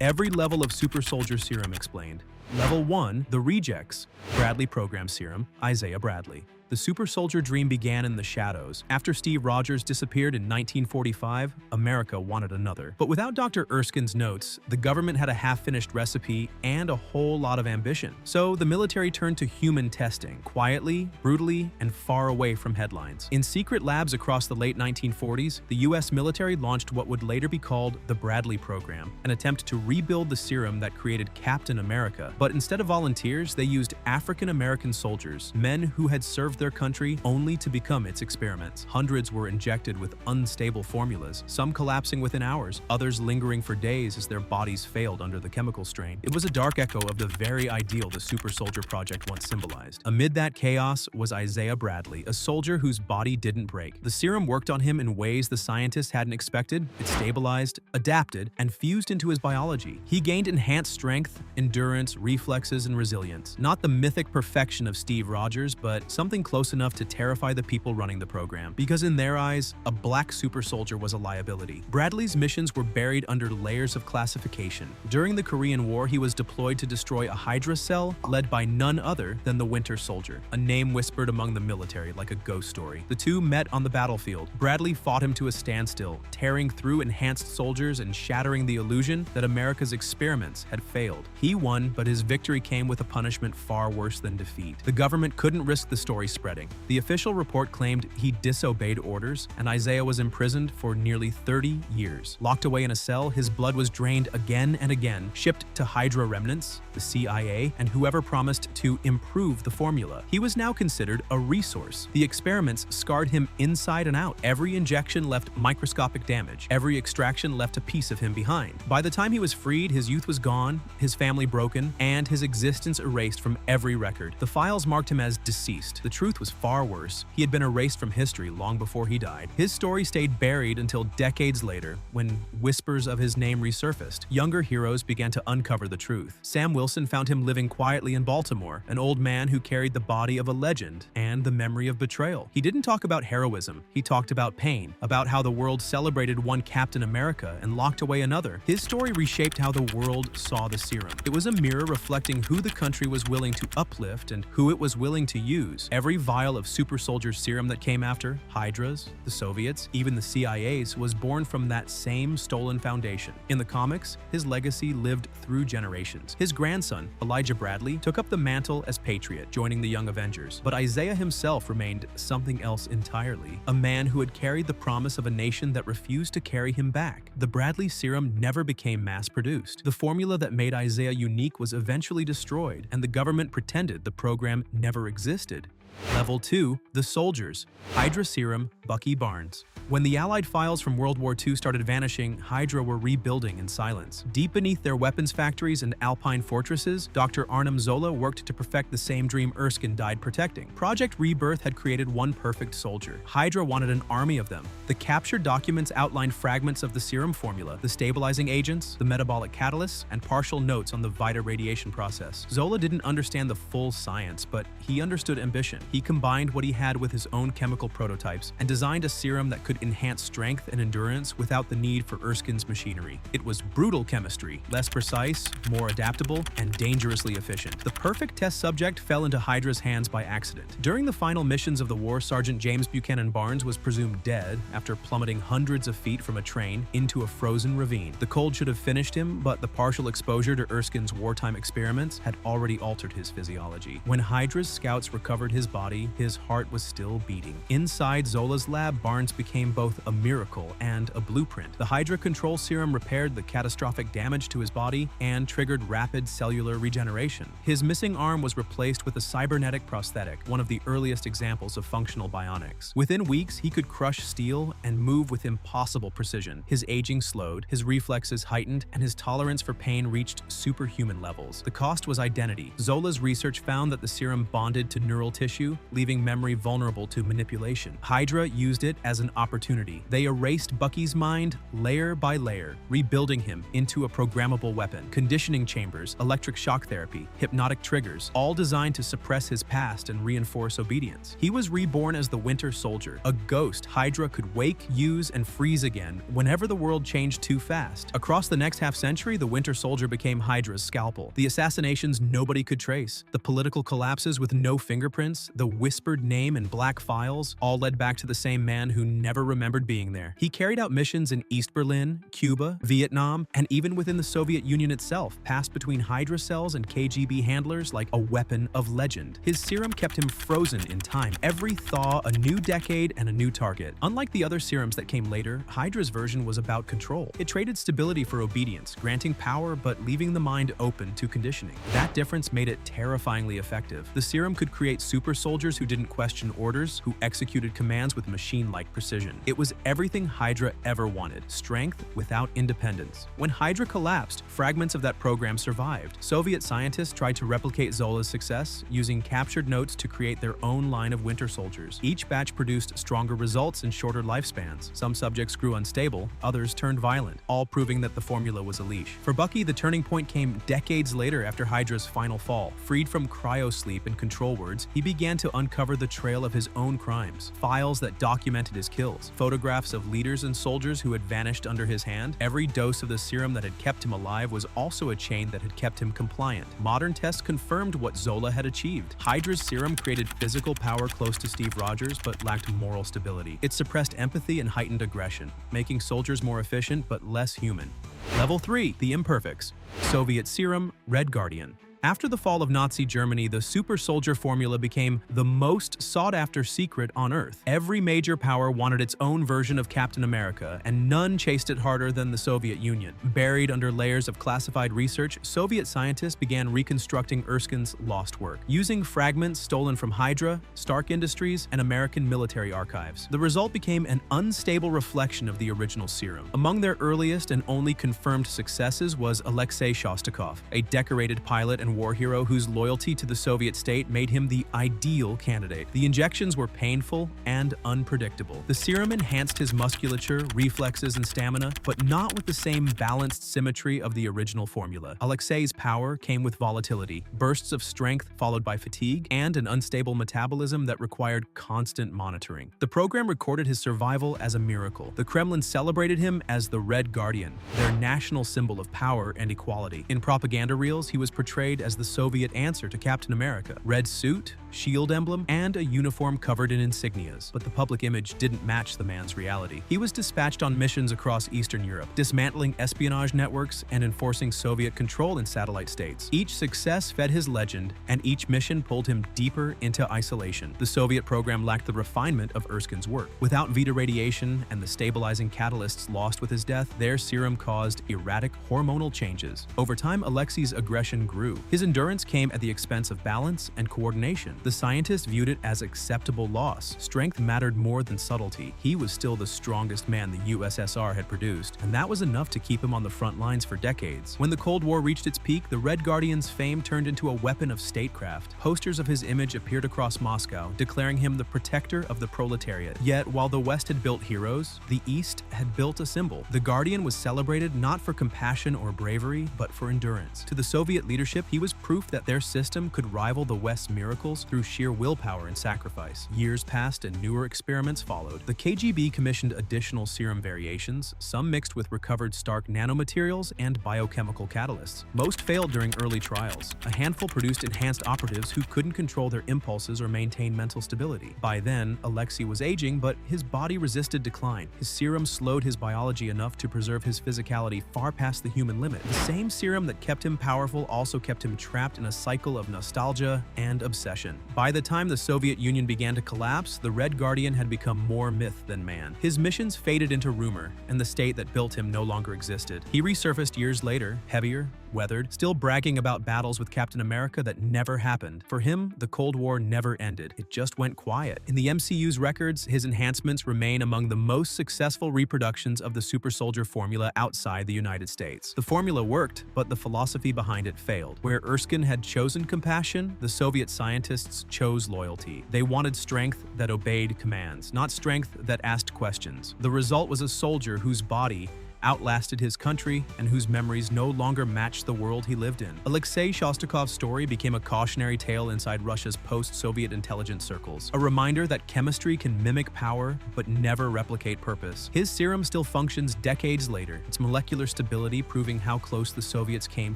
Every level of Super-Soldier Serum explained. Level 1, the Rejects, Bradley Program Serum, Isaiah Bradley. The super-soldier dream began in the shadows. After Steve Rogers disappeared in 1945, America wanted another. But without Dr. Erskine's notes, the government had a half-finished recipe and a whole lot of ambition. So the military turned to human testing, quietly, brutally, and far away from headlines. In secret labs across the late 1940s, the US military launched what would later be called the Bradley Program, an attempt to rebuild the serum that created Captain America. But instead of volunteers, they used African-American soldiers, men who had served their country only to become its experiments. Hundreds were injected with unstable formulas, some collapsing within hours, others lingering for days as their bodies failed under the chemical strain. It was a dark echo of the very ideal the Super Soldier Project once symbolized. Amid that chaos was Isaiah Bradley, a soldier whose body didn't break. The serum worked on him in ways the scientists hadn't expected. It stabilized, adapted, and fused into his biology. He gained enhanced strength, endurance, reflexes, and resilience. Not the mythic perfection of Steve Rogers, but something close enough to terrify the people running the program. Because in their eyes, a black super soldier was a liability. Bradley's missions were buried under layers of classification. During the Korean War, he was deployed to destroy a Hydra cell led by none other than the Winter Soldier, a name whispered among the military like a ghost story. The two met on the battlefield. Bradley fought him to a standstill, tearing through enhanced soldiers and shattering the illusion that America's experiments had failed. He won, but his victory came with a punishment far worse than defeat. The government couldn't risk the story spreading. The official report claimed he disobeyed orders, and Isaiah was imprisoned for nearly 30 years. Locked away in a cell, his blood was drained again and again, shipped to Hydra remnants, the CIA, and whoever promised to improve the formula. He was now considered a resource. The experiments scarred him inside and out. Every injection left microscopic damage. Every extraction left a piece of him behind. By the time he was freed, his youth was gone, his family broken, and his existence erased from every record. The files marked him as deceased. The truth was far worse. He had been erased from history long before he died. His story stayed buried until decades later, when whispers of his name resurfaced. Younger heroes began to uncover the truth. Sam Wilson found him living quietly in Baltimore, an old man who carried the body of a legend and the memory of betrayal. He didn't talk about heroism. He talked about pain, about how the world celebrated one Captain America and locked away another. His story reshaped how the world saw the serum. It was a mirror reflecting who the country was willing to uplift and who it was willing to use. Every vial of Super-Soldier Serum that came after, Hydras, the Soviets, even the CIA's, was born from that same stolen foundation. In the comics, his legacy lived through generations. His grandson, Elijah Bradley, took up the mantle as Patriot, joining the Young Avengers. But Isaiah himself remained something else entirely, a man who had carried the promise of a nation that refused to carry him back. The Bradley Serum never became mass-produced. The formula that made Isaiah unique was eventually destroyed, and the government pretended the program never existed. Level 2, the Soldiers, Hydra Serum, Bucky Barnes. When the Allied files from World War II started vanishing, Hydra were rebuilding in silence. Deep beneath their weapons factories and alpine fortresses, Dr. Arnim Zola worked to perfect the same dream Erskine died protecting. Project Rebirth had created one perfect soldier. Hydra wanted an army of them. The captured documents outlined fragments of the serum formula, the stabilizing agents, the metabolic catalysts, and partial notes on the Vita radiation process. Zola didn't understand the full science, but he understood ambition. He combined what he had with his own chemical prototypes and designed a serum that could enhance strength and endurance without the need for Erskine's machinery. It was brutal chemistry, less precise, more adaptable, and dangerously efficient. The perfect test subject fell into Hydra's hands by accident. During the final missions of the war, Sergeant James Buchanan Barnes was presumed dead after plummeting hundreds of feet from a train into a frozen ravine. The cold should have finished him, but the partial exposure to Erskine's wartime experiments had already altered his physiology. When Hydra's scouts recovered his body, his heart was still beating. Inside Zola's lab, Barnes became both a miracle and a blueprint. The Hydra control serum repaired the catastrophic damage to his body and triggered rapid cellular regeneration. His missing arm was replaced with a cybernetic prosthetic, one of the earliest examples of functional bionics. Within weeks, he could crush steel and move with impossible precision. His aging slowed, his reflexes heightened, and his tolerance for pain reached superhuman levels. The cost was identity. Zola's research found that the serum bonded to neural tissue tissue, leaving memory vulnerable to manipulation. Hydra used it as an opportunity. They erased Bucky's mind layer by layer, rebuilding him into a programmable weapon. Conditioning chambers, electric shock therapy, hypnotic triggers, all designed to suppress his past and reinforce obedience. He was reborn as the Winter Soldier, a ghost Hydra could wake, use, and freeze again whenever the world changed too fast. Across the next half-century, the Winter Soldier became Hydra's scalpel. The assassinations nobody could trace, the political collapses with no fingerprints, the whispered name in black files, all led back to the same man who never remembered being there. He carried out missions in East Berlin, Cuba, Vietnam, and even within the Soviet Union itself, passed between Hydra cells and KGB handlers like a weapon of legend. His serum kept him frozen in time. Every thaw, a new decade, and a new target. Unlike the other serums that came later, Hydra's version was about control. It traded stability for obedience, granting power but leaving the mind open to conditioning. That difference made it terrifyingly effective. The serum could create super soldiers who didn't question orders, who executed commands with machine-like precision. It was everything Hydra ever wanted, strength without independence. When Hydra collapsed, fragments of that program survived. Soviet scientists tried to replicate Zola's success, using captured notes to create their own line of Winter Soldiers. Each batch produced stronger results and shorter lifespans. Some subjects grew unstable, others turned violent, all proving that the formula was a leash. For Bucky, the turning point came decades later after Hydra's final fall. Freed from cryosleep and control words, he began to uncover the trail of his own crimes. Files that documented his kills, photographs of leaders and soldiers who had vanished under his hand. Every dose of the serum that had kept him alive was also a chain that had kept him compliant. Modern tests confirmed what Zola had achieved. Hydra's serum created physical power close to Steve Rogers but lacked moral stability. It suppressed empathy and heightened aggression, making soldiers more efficient but less human. Level 3. The Imperfects. Soviet Serum, Red Guardian. After the fall of Nazi Germany, the super-soldier formula became the most sought-after secret on Earth. Every major power wanted its own version of Captain America, and none chased it harder than the Soviet Union. Buried under layers of classified research, Soviet scientists began reconstructing Erskine's lost work, using fragments stolen from Hydra, Stark Industries, and American military archives. The result became an unstable reflection of the original serum. Among their earliest and only confirmed successes was Alexei Shostakov, a decorated pilot and war hero whose loyalty to the Soviet state made him the ideal candidate. The injections were painful and unpredictable. The serum enhanced his musculature, reflexes, and stamina, but not with the same balanced symmetry of the original formula. Alexei's power came with volatility, bursts of strength followed by fatigue, and an unstable metabolism that required constant monitoring. The program recorded his survival as a miracle. The Kremlin celebrated him as the Red Guardian, their national symbol of power and equality. In propaganda reels, he was portrayed as the Soviet answer to Captain America. Red suit, shield emblem, and a uniform covered in insignias. But the public image didn't match the man's reality. He was dispatched on missions across Eastern Europe, dismantling espionage networks and enforcing Soviet control in satellite states. Each success fed his legend, and each mission pulled him deeper into isolation. The Soviet program lacked the refinement of Erskine's work. Without Vita radiation and the stabilizing catalysts lost with his death, their serum caused erratic hormonal changes. Over time, Alexei's aggression grew. His endurance came at the expense of balance and coordination. The scientists viewed it as acceptable loss. Strength mattered more than subtlety. He was still the strongest man the USSR had produced, and that was enough to keep him on the front lines for decades. When the Cold War reached its peak, the Red Guardian's fame turned into a weapon of statecraft. Posters of his image appeared across Moscow, declaring him the protector of the proletariat. Yet, while the West had built heroes, the East had built a symbol. The Guardian was celebrated not for compassion or bravery, but for endurance. To the Soviet leadership, he was proof that their system could rival the West's miracles through sheer willpower and sacrifice. Years passed and newer experiments followed. The KGB commissioned additional serum variations, some mixed with recovered Stark nanomaterials and biochemical catalysts. Most failed during early trials. A handful produced enhanced operatives who couldn't control their impulses or maintain mental stability. By then, Alexei was aging, but his body resisted decline. His serum slowed his biology enough to preserve his physicality far past the human limit. The same serum that kept him powerful also kept him trapped in a cycle of nostalgia and obsession. By the time the Soviet Union began to collapse, the Red Guardian had become more myth than man. His missions faded into rumor, and the state that built him no longer existed. He resurfaced years later, heavier, weathered, still bragging about battles with Captain America that never happened. For him, the Cold War never ended. It just went quiet. In the MCU's records, his enhancements remain among the most successful reproductions of the super-soldier formula outside the United States. The formula worked, but the philosophy behind it failed. Where Erskine had chosen compassion, the Soviet scientists chose loyalty. They wanted strength that obeyed commands, not strength that asked questions. The result was a soldier whose body outlasted his country and whose memories no longer matched the world he lived in. Alexei Shostakov's story became a cautionary tale inside Russia's post-Soviet intelligence circles, a reminder that chemistry can mimic power but never replicate purpose. His serum still functions decades later, its molecular stability proving how close the Soviets came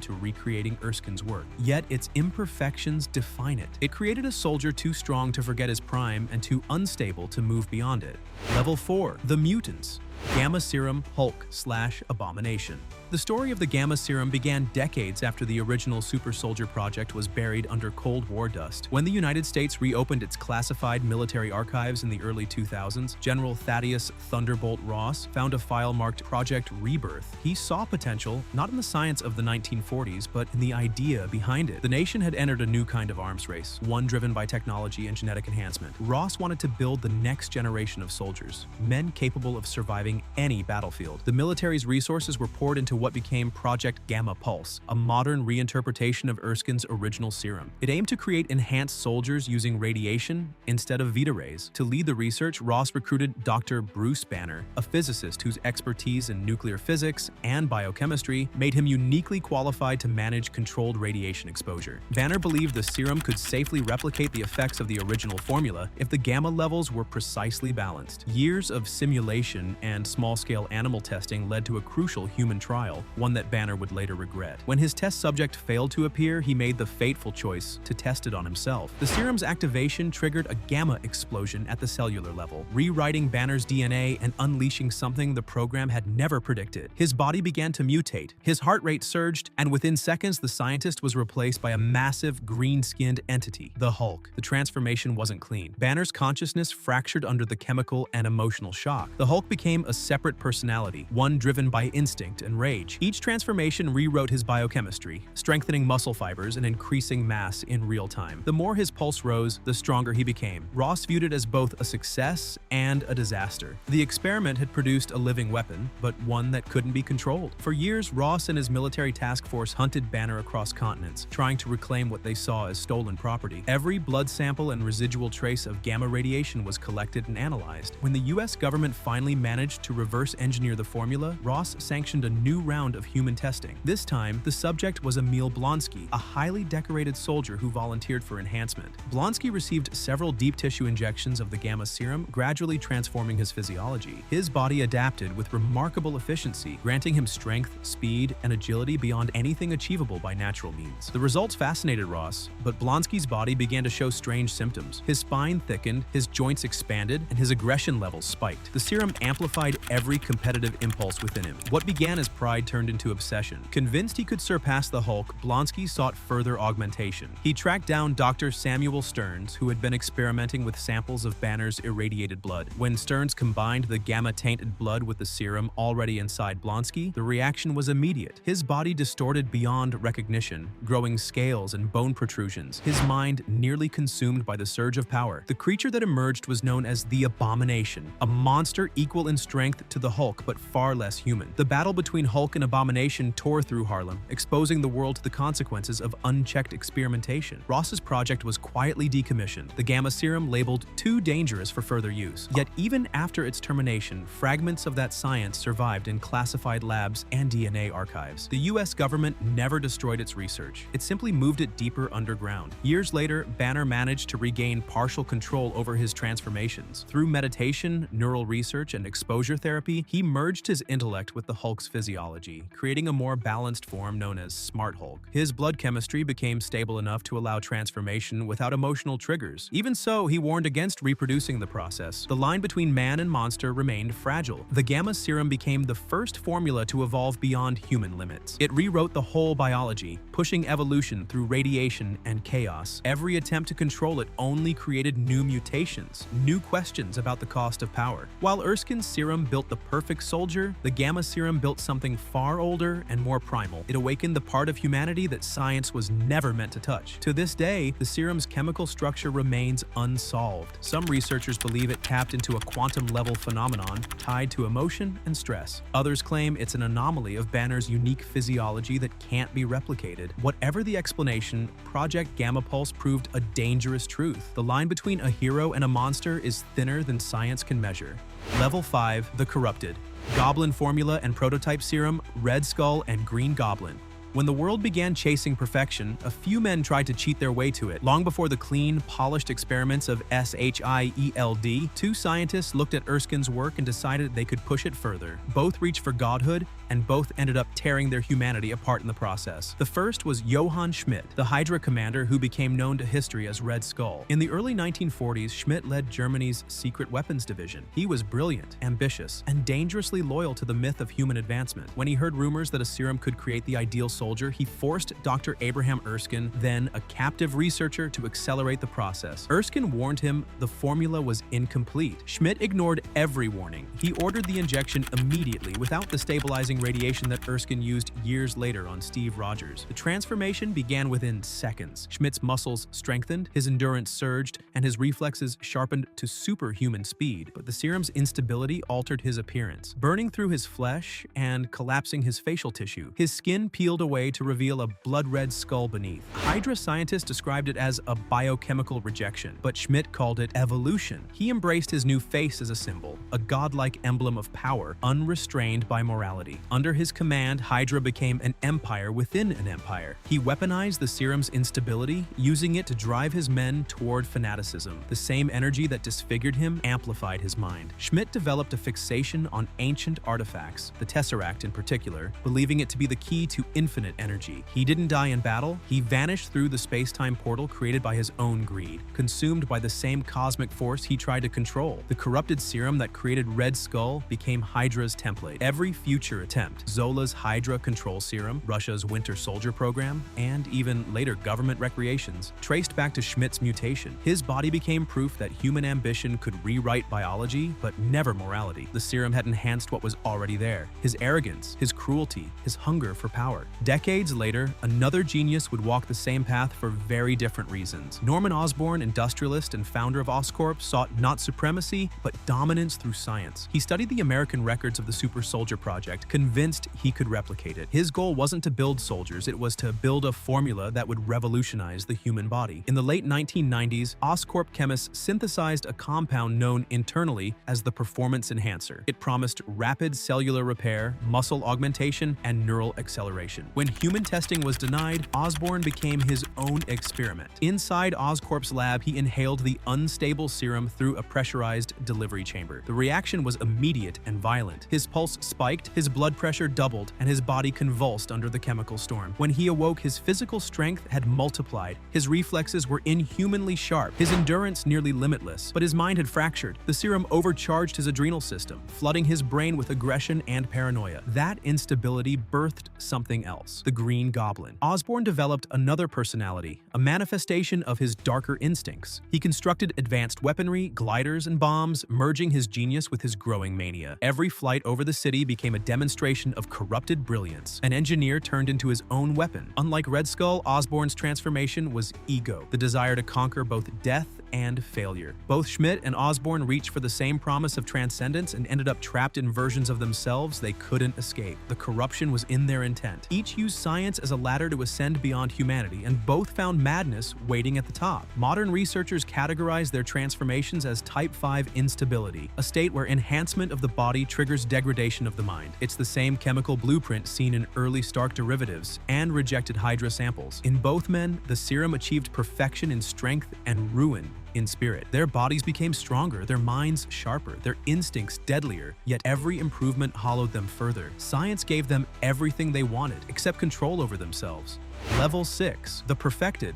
to recreating Erskine's work. Yet its imperfections define it. It created a soldier too strong to forget his prime and too unstable to move beyond it. Level 4. The Mutants. Gamma Serum Hulk/Abomination. The story of the Gamma Serum began decades after the original Super-Soldier project was buried under Cold War dust. When the United States reopened its classified military archives in the early 2000s, General Thaddeus Thunderbolt Ross found a file marked Project Rebirth. He saw potential, not in the science of the 1940s, but in the idea behind it. The nation had entered a new kind of arms race, one driven by technology and genetic enhancement. Ross wanted to build the next generation of soldiers, men capable of surviving any battlefield. The military's resources were poured into what became Project Gamma Pulse, a modern reinterpretation of Erskine's original serum. It aimed to create enhanced soldiers using radiation instead of Vita rays. To lead the research, Ross recruited Dr. Bruce Banner, a physicist whose expertise in nuclear physics and biochemistry made him uniquely qualified to manage controlled radiation exposure. Banner believed the serum could safely replicate the effects of the original formula if the gamma levels were precisely balanced. Years of simulation and small-scale animal testing led to a crucial human trial, one that Banner would later regret. When his test subject failed to appear, he made the fateful choice to test it on himself. The serum's activation triggered a gamma explosion at the cellular level, rewriting Banner's DNA and unleashing something the program had never predicted. His body began to mutate, his heart rate surged, and within seconds the scientist was replaced by a massive green-skinned entity, the Hulk. The transformation wasn't clean. Banner's consciousness fractured under the chemical and emotional shock. The Hulk became a separate personality, one driven by instinct and rage. Each transformation rewrote his biochemistry, strengthening muscle fibers and increasing mass in real time. The more his pulse rose, the stronger he became. Ross viewed it as both a success and a disaster. The experiment had produced a living weapon, but one that couldn't be controlled. For years, Ross and his military task force hunted Banner across continents, trying to reclaim what they saw as stolen property. Every blood sample and residual trace of gamma radiation was collected and analyzed. When the US government finally managed to reverse engineer the formula, Ross sanctioned a new round of human testing. This time, the subject was Emil Blonsky, a highly decorated soldier who volunteered for enhancement. Blonsky received several deep tissue injections of the gamma serum, gradually transforming his physiology. His body adapted with remarkable efficiency, granting him strength, speed, and agility beyond anything achievable by natural means. The results fascinated Ross, but Blonsky's body began to show strange symptoms. His spine thickened, his joints expanded, and his aggression levels spiked. The serum amplified every competitive impulse within him. What began as pride turned into obsession. Convinced he could surpass the Hulk, Blonsky sought further augmentation. He tracked down Dr. Samuel Stearns, who had been experimenting with samples of Banner's irradiated blood. When Stearns combined the gamma-tainted blood with the serum already inside Blonsky, the reaction was immediate. His body distorted beyond recognition, growing scales and bone protrusions, his mind nearly consumed by the surge of power. The creature that emerged was known as the Abomination, a monster equal in strength to the Hulk but far less human. The battle between Hulk and Abomination tore through Harlem, exposing the world to the consequences of unchecked experimentation. Ross's project was quietly decommissioned, the gamma serum labeled too dangerous for further use. Yet even after its termination, fragments of that science survived in classified labs and DNA archives. The US government never destroyed its research. It simply moved it deeper underground. Years later, Banner managed to regain partial control over his transformations. Through meditation, neural research, and exposure therapy, he merged his intellect with the Hulk's physiology, creating a more balanced form known as Smart Hulk. His blood chemistry became stable enough to allow transformation without emotional triggers. Even so, he warned against reproducing the process. The line between man and monster remained fragile. The gamma serum became the first formula to evolve beyond human limits. It rewrote the whole biology, pushing evolution through radiation and chaos. Every attempt to control it only created new mutations, new questions about the cost of power. While Erskine's serum serum built the perfect soldier, the Gamma serum built something far older and more primal. It awakened the part of humanity that science was never meant to touch. To this day, the serum's chemical structure remains unsolved. Some researchers believe it tapped into a quantum-level phenomenon tied to emotion and stress. Others claim it's an anomaly of Banner's unique physiology that can't be replicated. Whatever the explanation, Project Gamma Pulse proved a dangerous truth. The line between a hero and a monster is thinner than science can measure. Level 5, the Corrupted. Goblin Formula and Prototype Serum, Red Skull and Green Goblin. When the world began chasing perfection, a few men tried to cheat their way to it. Long before the clean, polished experiments of SHIELD, two scientists looked at Erskine's work and decided they could push it further. Both reached for godhood, and both ended up tearing their humanity apart in the process. The first was Johann Schmidt, the Hydra commander who became known to history as Red Skull. In the early 1940s, Schmidt led Germany's secret weapons division. He was brilliant, ambitious, and dangerously loyal to the myth of human advancement. When he heard rumors that a serum could create the ideal soldier, he forced Dr. Abraham Erskine, then a captive researcher, to accelerate the process. Erskine warned him the formula was incomplete. Schmidt ignored every warning. He ordered the injection immediately without the stabilizing radiation that Erskine used years later on Steve Rogers. The transformation began within seconds. Schmidt's muscles strengthened, his endurance surged, and his reflexes sharpened to superhuman speed. But the serum's instability altered his appearance, burning through his flesh and collapsing his facial tissue. His skin peeled away to reveal a blood-red skull beneath. Hydra scientists described it as a biochemical rejection, but Schmidt called it evolution. He embraced his new face as a symbol, a godlike emblem of power, unrestrained by morality. Under his command, Hydra became an empire within an empire. He weaponized the serum's instability, using it to drive his men toward fanaticism. The same energy that disfigured him amplified his mind. Schmidt developed a fixation on ancient artifacts, the Tesseract in particular, believing it to be the key to infinite energy. He didn't die in battle. He vanished through the space-time portal created by his own greed, consumed by the same cosmic force he tried to control. The corrupted serum that created Red Skull became Hydra's template. Every future attempt, Zola's Hydra Control Serum, Russia's Winter Soldier program, and even later government recreations, traced back to Schmidt's mutation. His body became proof that human ambition could rewrite biology, but never morality. The serum had enhanced what was already there: his arrogance, his cruelty, his hunger for power. Decades later, another genius would walk the same path for very different reasons. Norman Osborn, industrialist and founder of Oscorp, sought not supremacy, but dominance through science. He studied the American records of the Super-Soldier project, convinced he could replicate it. His goal wasn't to build soldiers, it was to build a formula that would revolutionize the human body. In the late 1990s, Oscorp chemists synthesized a compound known internally as the performance enhancer. It promised rapid cellular repair, muscle augmentation, and neural acceleration. When human testing was denied, Osborn became his own experiment. Inside Oscorp's lab, he inhaled the unstable serum through a pressurized delivery chamber. The reaction was immediate and violent. His pulse spiked, his blood pressure doubled, and his body convulsed under the chemical storm. When he awoke, his physical strength had multiplied. His reflexes were inhumanly sharp, his endurance nearly limitless, but his mind had fractured. The serum overcharged his adrenal system, flooding his brain with aggression and paranoia. That instability birthed something else: the Green Goblin. Osborn developed another personality, a manifestation of his darker instincts. He constructed advanced weaponry, gliders, and bombs, merging his genius with his growing mania. Every flight over the city became a demonstration of corrupted brilliance. An engineer turned into his own weapon. Unlike Red Skull, Osborn's transformation was ego, the desire to conquer both death and failure. Both Schmidt and Osborn reached for the same promise of transcendence and ended up trapped in versions of themselves they couldn't escape. The corruption was in their intent. Each used science as a ladder to ascend beyond humanity, and both found madness waiting at the top. Modern researchers categorize their transformations as Type 5 instability, a state where enhancement of the body triggers degradation of the mind. It's the same chemical blueprint seen in early Stark derivatives and rejected Hydra samples. In both men, the serum achieved perfection in strength and ruin in spirit. Their bodies became stronger, their minds sharper, their instincts deadlier, yet every improvement hollowed them further. Science gave them everything they wanted, except control over themselves. Level 6. The Perfected.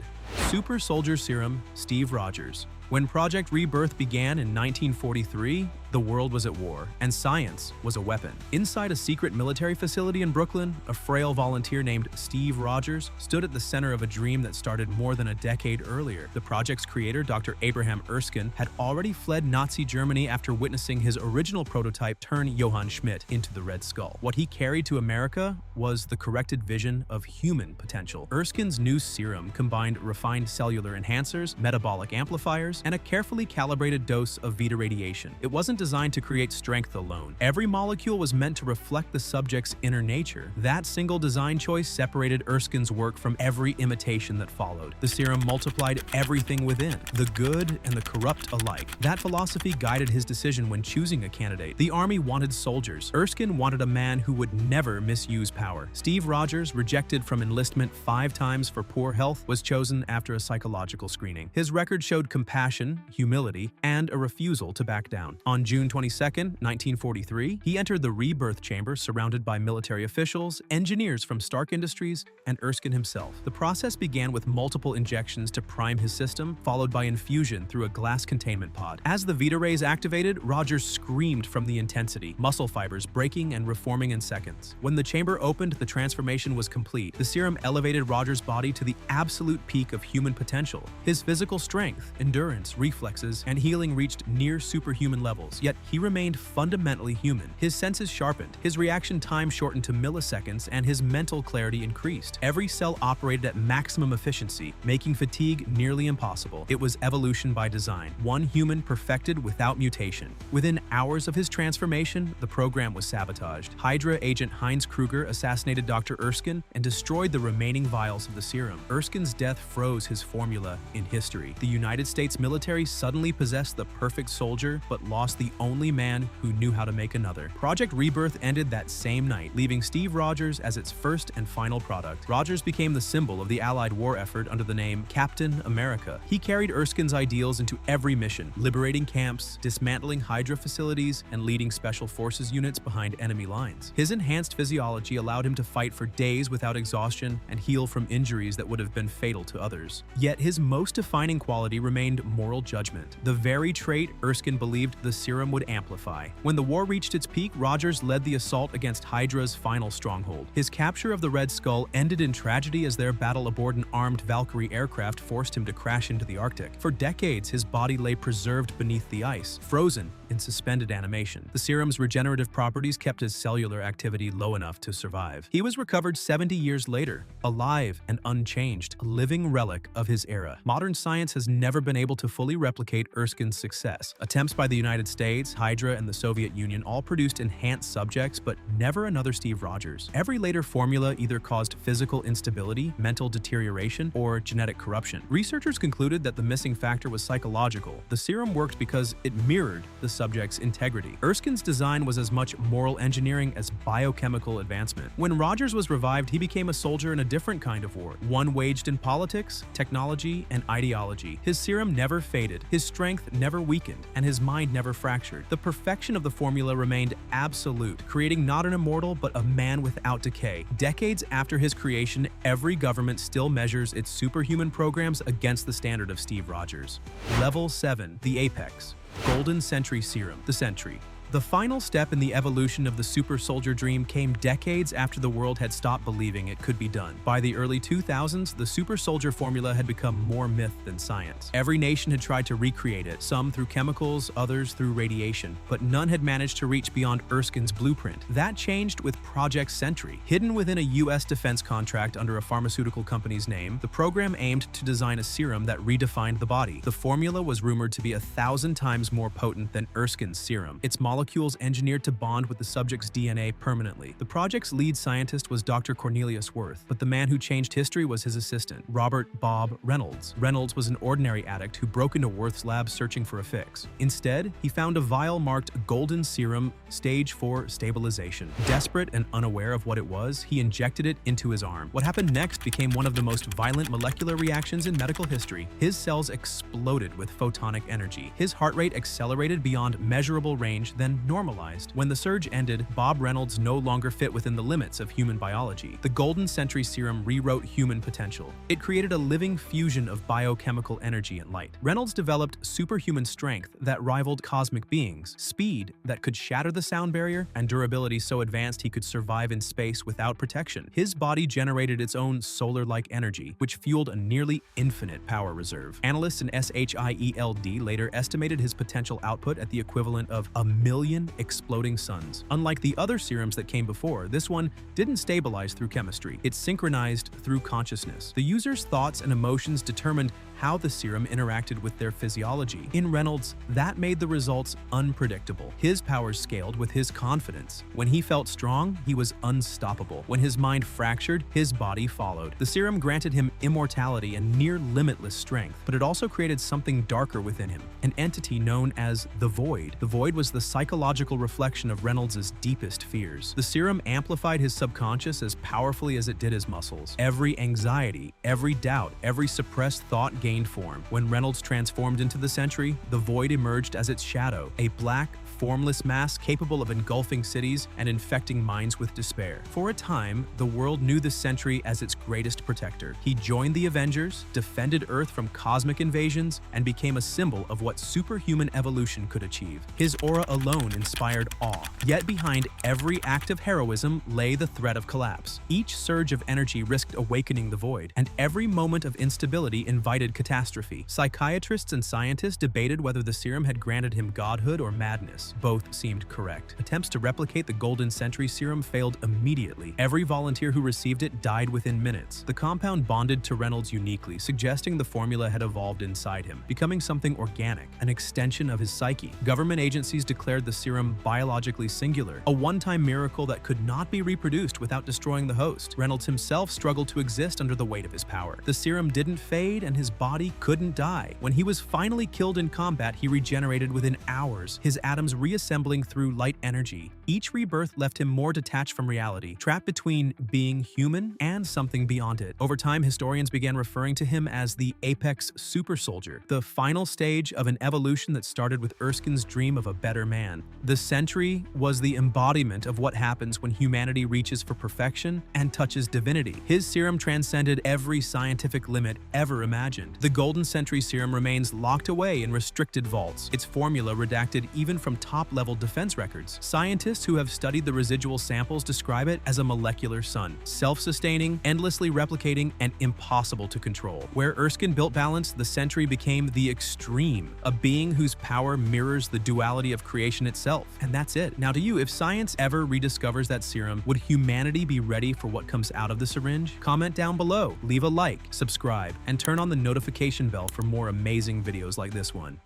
Super-Soldier Serum, Steve Rogers. When Project Rebirth began in 1943, The world was at war, and science was a weapon. Inside a secret military facility in Brooklyn, a frail volunteer named Steve Rogers stood at the center of a dream that started more than a decade earlier. The project's creator, Dr. Abraham Erskine, had already fled Nazi Germany after witnessing his original prototype turn Johann Schmidt into the Red Skull. What he carried to America was the corrected vision of human potential. Erskine's new serum combined refined cellular enhancers, metabolic amplifiers, and a carefully calibrated dose of beta radiation. It wasn't designed to create strength alone. Every molecule was meant to reflect the subject's inner nature. That single design choice separated Erskine's work from every imitation that followed. The serum multiplied everything within, the good and the corrupt alike. That philosophy guided his decision when choosing a candidate. The army wanted soldiers. Erskine wanted a man who would never misuse power. Steve Rogers, rejected from enlistment 5 times for poor health, was chosen after a psychological screening. His record showed compassion, humility, and a refusal to back down. On June 22, 1943, he entered the rebirth chamber surrounded by military officials, engineers from Stark Industries, and Erskine himself. The process began with multiple injections to prime his system, followed by infusion through a glass containment pod. As the Vita rays activated, Rogers screamed from the intensity, muscle fibers breaking and reforming in seconds. When the chamber opened, the transformation was complete. The serum elevated Rogers' body to the absolute peak of human potential. His physical strength, endurance, reflexes, and healing reached near superhuman levels, yet he remained fundamentally human. His senses sharpened, his reaction time shortened to milliseconds, and his mental clarity increased. Every cell operated at maximum efficiency, making fatigue nearly impossible. It was evolution by design, one human perfected without mutation. Within hours of his transformation, the program was sabotaged. Hydra agent Heinz Kruger assassinated Dr. Erskine and destroyed the remaining vials of the serum. Erskine's death froze his formula in history. The United States military suddenly possessed the perfect soldier, but lost the only man who knew how to make another. Project Rebirth ended that same night, leaving Steve Rogers as its first and final product. Rogers became the symbol of the Allied war effort under the name Captain America. He carried Erskine's ideals into every mission, liberating camps, dismantling Hydra facilities, and leading special forces units behind enemy lines. His enhanced physiology allowed him to fight for days without exhaustion and heal from injuries that would have been fatal to others. Yet his most defining quality remained moral judgment, the very trait Erskine believed the serum would amplify. When the war reached its peak, Rogers led the assault against Hydra's final stronghold. His capture of the Red Skull ended in tragedy as their battle aboard an armed Valkyrie aircraft forced him to crash into the Arctic. For decades, his body lay preserved beneath the ice, frozen in suspended animation. The serum's regenerative properties kept his cellular activity low enough to survive. He was recovered 70 years later, alive and unchanged, a living relic of his era. Modern science has never been able to fully replicate Erskine's success. Attempts by the United States, Hydra, and the Soviet Union all produced enhanced subjects, but never another Steve Rogers. Every later formula either caused physical instability, mental deterioration, or genetic corruption. Researchers concluded that the missing factor was psychological. The serum worked because it mirrored the subject's integrity. Erskine's design was as much moral engineering as biochemical advancement. When Rogers was revived, he became a soldier in a different kind of war, one waged in politics, technology, and ideology. His serum never faded, his strength never weakened, and his mind never fractured. The perfection of the formula remained absolute, creating not an immortal, but a man without decay. Decades after his creation, every government still measures its superhuman programs against the standard of Steve Rogers. Level 7, the Apex. Golden Sentry Serum, the Sentry. The final step in the evolution of the super-soldier dream came decades after the world had stopped believing it could be done. By the early 2000s, the super-soldier formula had become more myth than science. Every nation had tried to recreate it, some through chemicals, others through radiation, but none had managed to reach beyond Erskine's blueprint. That changed with Project Sentry. Hidden within a U.S. defense contract under a pharmaceutical company's name, the program aimed to design a serum that redefined the body. The formula was rumored to be 1,000 times more potent than Erskine's serum. Its molecules engineered to bond with the subject's DNA permanently. The project's lead scientist was Dr. Cornelius Worth, but the man who changed history was his assistant, Robert "Bob" Reynolds. Reynolds was an ordinary addict who broke into Worth's lab searching for a fix. Instead, he found a vial marked Golden Serum, Stage 4 Stabilization. Desperate and unaware of what it was, he injected it into his arm. What happened next became one of the most violent molecular reactions in medical history. His cells exploded with photonic energy. His heart rate accelerated beyond measurable range, then then normalized. When the surge ended, Bob Reynolds no longer fit within the limits of human biology. The Golden Sentry Serum rewrote human potential. It created a living fusion of biochemical energy and light. Reynolds developed superhuman strength that rivaled cosmic beings, speed that could shatter the sound barrier, and durability so advanced he could survive in space without protection. His body generated its own solar-like energy, which fueled a nearly infinite power reserve. Analysts in SHIELD later estimated his potential output at the equivalent of 1,000,000 exploding suns. Unlike the other serums that came before, this one didn't stabilize through chemistry. It synchronized through consciousness. The user's thoughts and emotions determined how the serum interacted with their physiology. In Reynolds, that made the results unpredictable. His powers scaled with his confidence. When he felt strong, he was unstoppable. When his mind fractured, his body followed. The serum granted him immortality and near-limitless strength, but it also created something darker within him, an entity known as the Void. The Void was the psychological reflection of Reynolds' deepest fears. The serum amplified his subconscious as powerfully as it did his muscles. Every anxiety, every doubt, every suppressed thought gained form. When Reynolds transformed into the Sentry, the Void emerged as its shadow, a black, formless mass capable of engulfing cities and infecting minds with despair. For a time, the world knew the Sentry as its greatest protector. He joined the Avengers, defended Earth from cosmic invasions, and became a symbol of what superhuman evolution could achieve. His aura alone inspired awe. Yet behind every act of heroism lay the threat of collapse. Each surge of energy risked awakening the Void, and every moment of instability invited catastrophe. Psychiatrists and scientists debated whether the serum had granted him godhood or madness. Both seemed correct. Attempts to replicate the Golden Sentry Serum failed immediately. Every volunteer who received it died within minutes. The compound bonded to Reynolds uniquely, suggesting the formula had evolved inside him, becoming something organic, an extension of his psyche. Government agencies declared the serum biologically singular, a one-time miracle that could not be reproduced without destroying the host. Reynolds himself struggled to exist under the weight of his power. The serum didn't fade, and his body couldn't die. When he was finally killed in combat, he regenerated within hours, his atoms reassembling through light energy. Each rebirth left him more detached from reality, trapped between being human and something beyond it. Over time, historians began referring to him as the apex super-soldier, the final stage of an evolution that started with Erskine's dream of a better man. The Sentry was the embodiment of what happens when humanity reaches for perfection and touches divinity. His serum transcended every scientific limit ever imagined. The Golden Sentry Serum remains locked away in restricted vaults, its formula redacted even from top-level defense records. Scientists who have studied the residual samples describe it as a molecular sun, self-sustaining, endlessly replicating, and impossible to control. Where Erskine built balance, the Sentry became the extreme, a being whose power mirrors the duality of creation itself. And that's it. Now to you, if science ever rediscovers that serum, would humanity be ready for what comes out of the syringe? Comment down below, leave a like, subscribe, and turn on the notification bell for more amazing videos like this one.